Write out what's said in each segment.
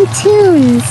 amazing tunes.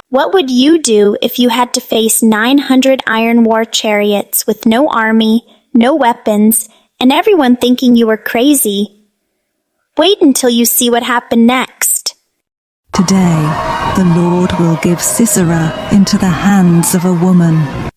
What would you do if you had to face 900 iron war chariots with no army, no weapons, and everyone thinking you were crazy? Wait until you see what happened next. Today, the Lord will give Sisera into the hands of a woman.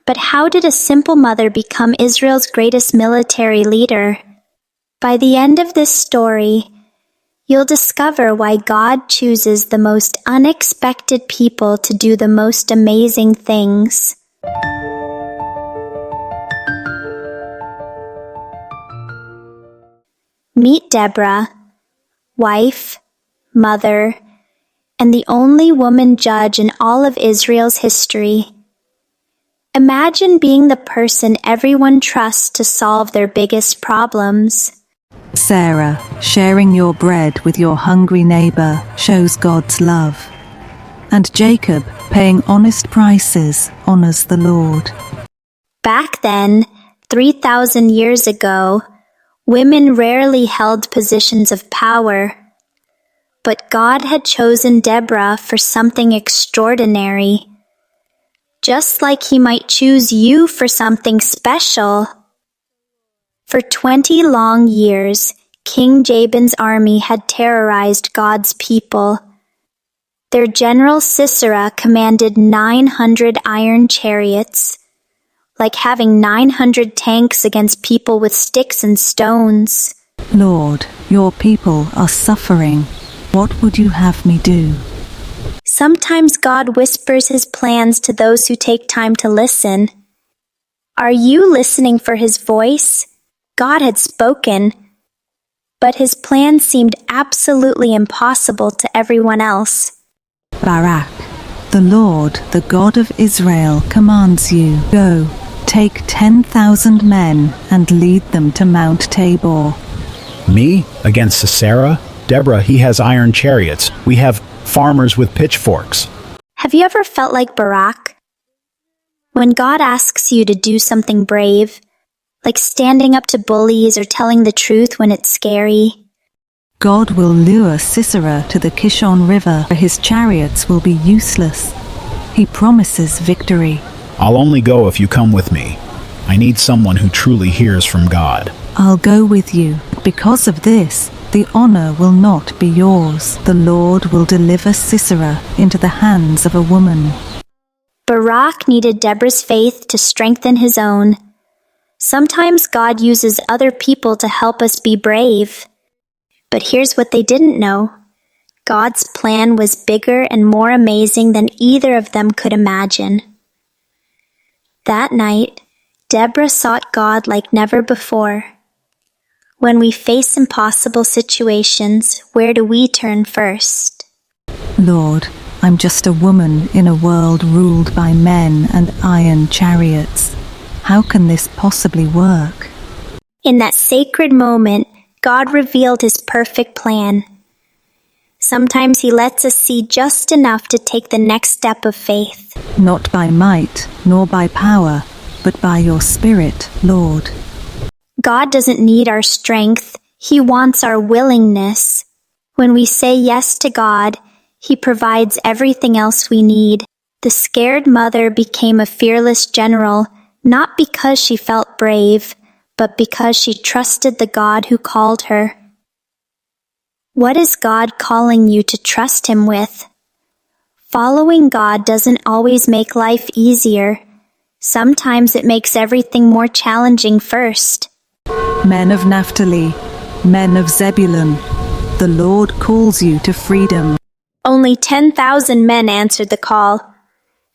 But how did a simple mother become Israel's greatest military leader? By the end of this story, you'll discover why God chooses the most unexpected people to do the most amazing things. Meet Deborah, wife, mother, and the only woman judge in all of Israel's history. Imagine being the person everyone trusts to solve their biggest problems. Sarah, sharing your bread with your hungry neighbor shows God's love. And Jacob, paying honest prices, honors the Lord. Back then, 3,000 years ago, women rarely held positions of power. But God had chosen Deborah for something extraordinary. Just like He might choose you for something special. For 20 long years, King Jabin's army had terrorized God's people. Their general Sisera commanded 900 iron chariots, like having 900 tanks against people with sticks and stones. Lord, your people are suffering. What would you have me do? Sometimes God whispers His plans to those who take time to listen. Are you listening for His voice? God had spoken, but His plan seemed absolutely impossible to everyone else. Barak, the Lord, the God of Israel, commands you, go, take 10,000 men and lead them to Mount Tabor. Me? Against Sisera? Deborah, he has iron chariots. We have farmers with pitchforks. Have you ever felt like Barak? When God asks you to do something brave, like standing up to bullies or telling the truth when it's scary. God will lure Sisera to the Kishon River, where his chariots will be useless. He promises victory. I'll only go if you come with me. I need someone who truly hears from God. I'll go with you. Because of this, the honor will not be yours. The Lord will deliver Sisera into the hands of a woman. Barak needed Deborah's faith to strengthen his own. Sometimes God uses other people to help us be brave. But here's what they didn't know. God's plan was bigger and more amazing than either of them could imagine. That night, Deborah sought God like never before. When we face impossible situations, where do we turn first? Lord, I'm just a woman in a world ruled by men and iron chariots. How can this possibly work? In that sacred moment, God revealed His perfect plan. Sometimes He lets us see just enough to take the next step of faith. Not by might, nor by power, but by your Spirit, Lord. God doesn't need our strength. He wants our willingness. When we say yes to God, He provides everything else we need. The scared mother became a fearless general, not because she felt brave, but because she trusted the God who called her. What is God calling you to trust Him with? Following God doesn't always make life easier. Sometimes it makes everything more challenging first. Men of Naphtali, men of Zebulun, the Lord calls you to freedom. Only 10,000 men answered the call,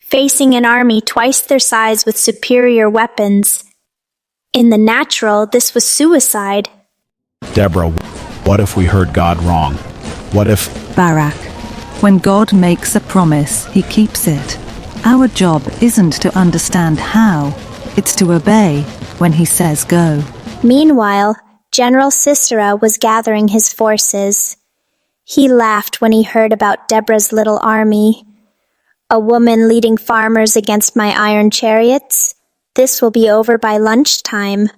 facing an army twice their size with superior weapons. In the natural, this was suicide. Deborah, what if we heard God wrong? What if... Barak, when God makes a promise, He keeps it. Our job isn't to understand how, it's to obey when He says go. Meanwhile, General Sisera was gathering his forces. He laughed when he heard about Deborah's little army. A woman leading farmers against my iron chariots? This will be over by lunchtime.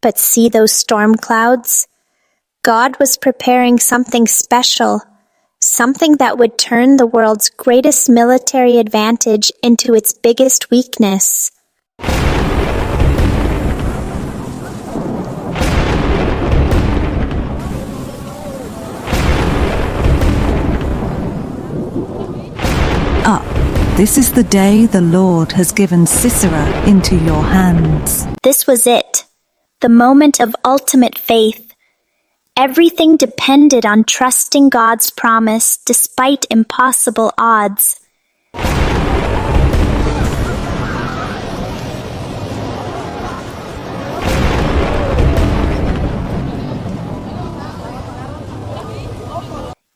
But see those storm clouds? God was preparing something special, something that would turn the world's greatest military advantage into its biggest weakness. Up. This is the day the Lord has given Sisera into your hands. This was it, the moment of ultimate faith. Everything depended on trusting God's promise despite impossible odds.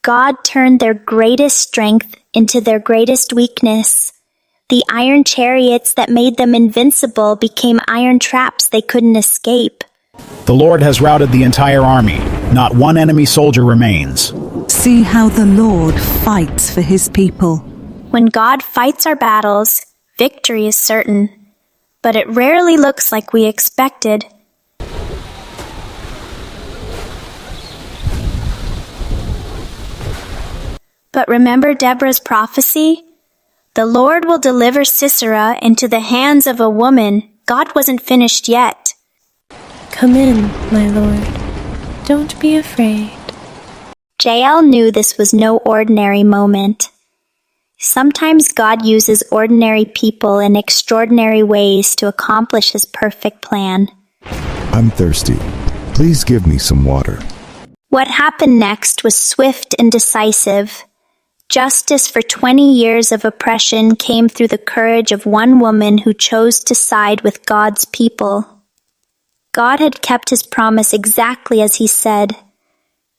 God turned their greatest strength into their greatest weakness. The iron chariots that made them invincible became iron traps they couldn't escape. The Lord has routed the entire army. Not one enemy soldier remains. See how the Lord fights for his people. When God fights our battles, victory is certain. But it rarely looks like we expected. But remember Deborah's prophecy? The Lord will deliver Sisera into the hands of a woman. God wasn't finished yet. Come in, my lord. Don't be afraid. Jael knew this was no ordinary moment. Sometimes God uses ordinary people in extraordinary ways to accomplish his perfect plan. I'm thirsty. Please give me some water. What happened next was swift and decisive. Justice for 20 years of oppression came through the courage of one woman who chose to side with God's people. God had kept his promise exactly as he said.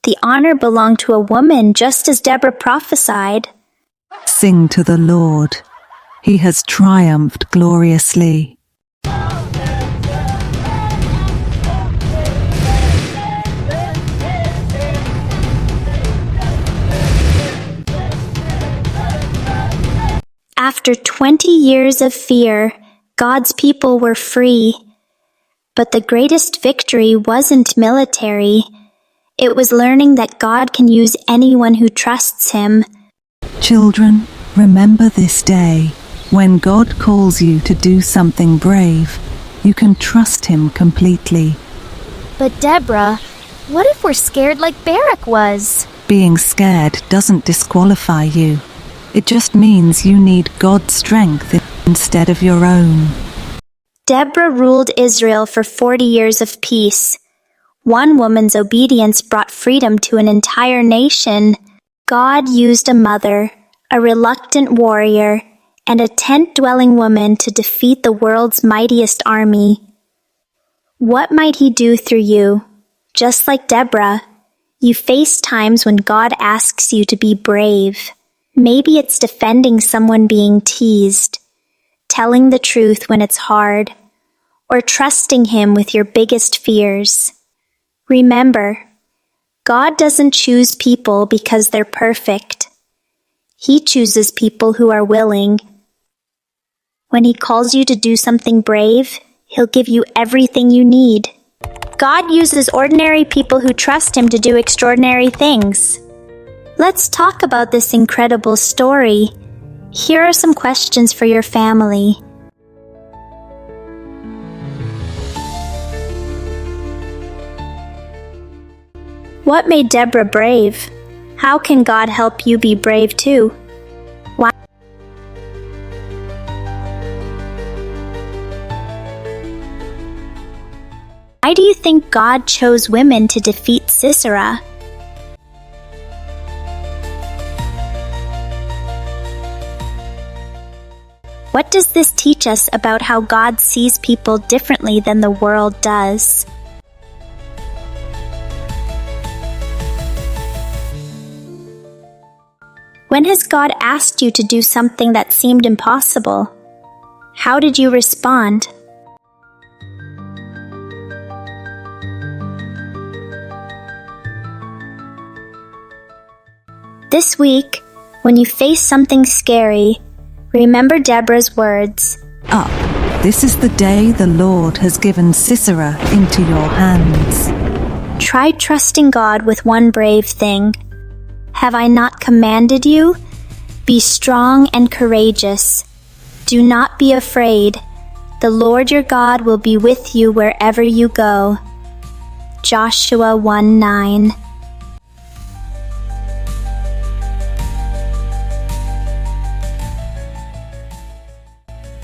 The honor belonged to a woman, just as Deborah prophesied. Sing to the Lord. He has triumphed gloriously. After 20 years of fear, God's people were free. But the greatest victory wasn't military. It was learning that God can use anyone who trusts him. Children, remember this day. When God calls you to do something brave, you can trust him completely. But Deborah, what if we're scared like Barak was? Being scared doesn't disqualify you. It just means you need God's strength instead of your own. Deborah ruled Israel for 40 years of peace. One woman's obedience brought freedom to an entire nation. God used a mother, a reluctant warrior, and a tent-dwelling woman to defeat the world's mightiest army. What might he do through you? Just like Deborah, you face times when God asks you to be brave. Maybe it's defending someone being teased, telling the truth when it's hard, or trusting him with your biggest fears. Remember, God doesn't choose people because they're perfect. He chooses people who are willing. When he calls you to do something brave, he'll give you everything you need. God uses ordinary people who trust him to do extraordinary things. Let's talk about this incredible story. Here are some questions for your family. What made Deborah brave? How can God help you be brave too? Why do you think God chose women to defeat Sisera? What does this teach us about how God sees people differently than the world does? When has God asked you to do something that seemed impossible? How did you respond? This week, when you face something scary, remember Deborah's words. Up, this is the day the Lord has given Sisera into your hands. Try trusting God with one brave thing. Have I not commanded you? Be strong and courageous. Do not be afraid. The Lord your God will be with you wherever you go. Joshua 1:9.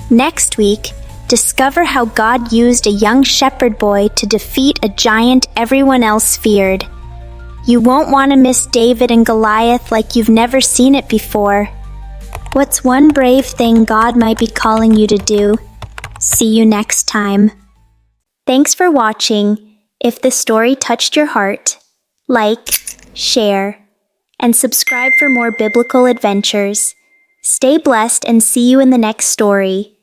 Next week, discover how God used a young shepherd boy to defeat a giant everyone else feared. You won't want to miss David and Goliath like you've never seen it before. What's one brave thing God might be calling you to do? See you next time. Thanks for watching. If the story touched your heart, like, share, and subscribe for more biblical adventures. Stay blessed and see you in the next story.